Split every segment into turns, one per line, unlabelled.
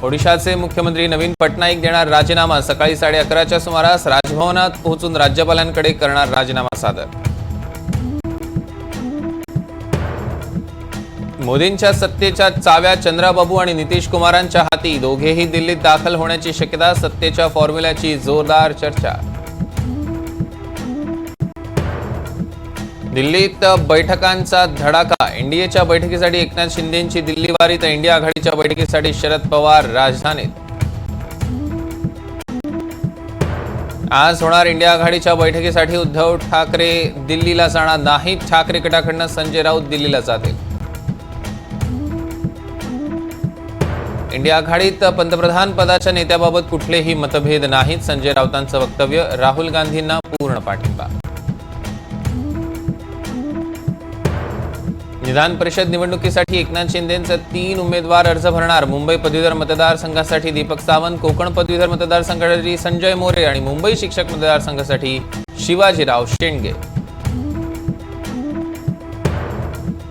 ओडिशाचे मुख्यमंत्री नवीन पटनाईक देणार राजीनामा। सकाळी 11:30च्या सुमारास राजभवनात पोहोचून राज्यपालांकडे करणार राजीनामा सादर। मोदींच्या सत्तेच्या चाव्या चंद्राबाबू आणि नितीश कुमारांच्या हाती। दोघेही दिल्लीत दाखल होण्याची शक्यता। सत्तेच्या फॉर्म्युल्याची जोरदार चर्चा। दिल्लीत बैठकांचा धडाका। एनडीएच्या बैठकीसाठी एकनाथ शिंदेंची दिल्लीवारी तर इंडिया आघाडीच्या बैठकीसाठी शरद पवार राजधानीत। आज होणार इंडिया आघाडीच्या बैठकीसाठी उद्धव ठाकरे दिल्लीला जाणार नाहीत। ठाकरे गटाकडून संजय राऊत दिल्लीला जातील। इंडिया आघाडीत पंतप्रधान पदाच्या नेत्याबाबत कुठलेही मतभेद नाहीत। संजय राऊतांचं वक्तव्य। राहुल गांधींना पूर्ण पाठिंबा। विधान परिषद निवडणुकीसाठी एकनाथ शिंदेंचे 3 उमेदवार अर्ज भरणार। मुंबई पदवीधर मतदारसंघासाठी दीपक सावंत, कोकण पदवीधर मतदारसंघासाठी संजय मोरे आणि मुंबई शिक्षक मतदारसंघासाठी शिवाजीराव शेंडगे।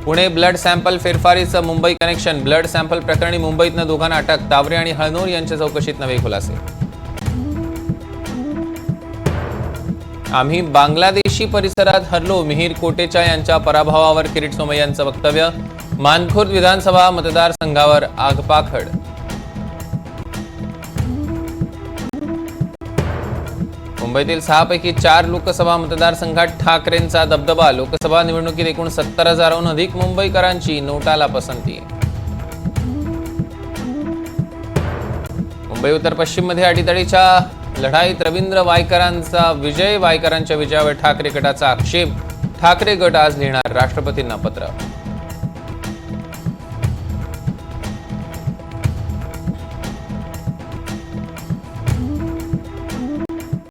पुणे ब्लड सॅम्पल फेरफारीचं मुंबई कनेक्शन। ब्लड सॅम्पल प्रकरणी मुंबईतनं दोघांना अटक। तावरे आणि हळनोर यांच्या चौकशीत नवे खुलासे। आम्ही बांगलादेशी परिसरात हरलो। मिहीर कोटेचा यांच्या पराभवावर किरीट सोमय्यांचं वक्तव्य। मानखुर्द विधानसभा मतदारसंघावर आगपाखड। मुंबईतील 6 पैकी 4 लोकसभा मतदारसंघात ठाकरेंचा दबदबा। लोकसभा निवडणुकीत एकूण 70,000हून अधिक मुंबईकरांची नोटाला पसंती। मुंबई उत्तर पश्चिम मध्ये अटीतडीच्या लढाईत रवींद्र वायकरांचा विजय। वायकरांच्या विजयावर ठाकरे गटाचा आक्षेप। ठाकरे गट आज लिहिणार राष्ट्रपतींना पत्र।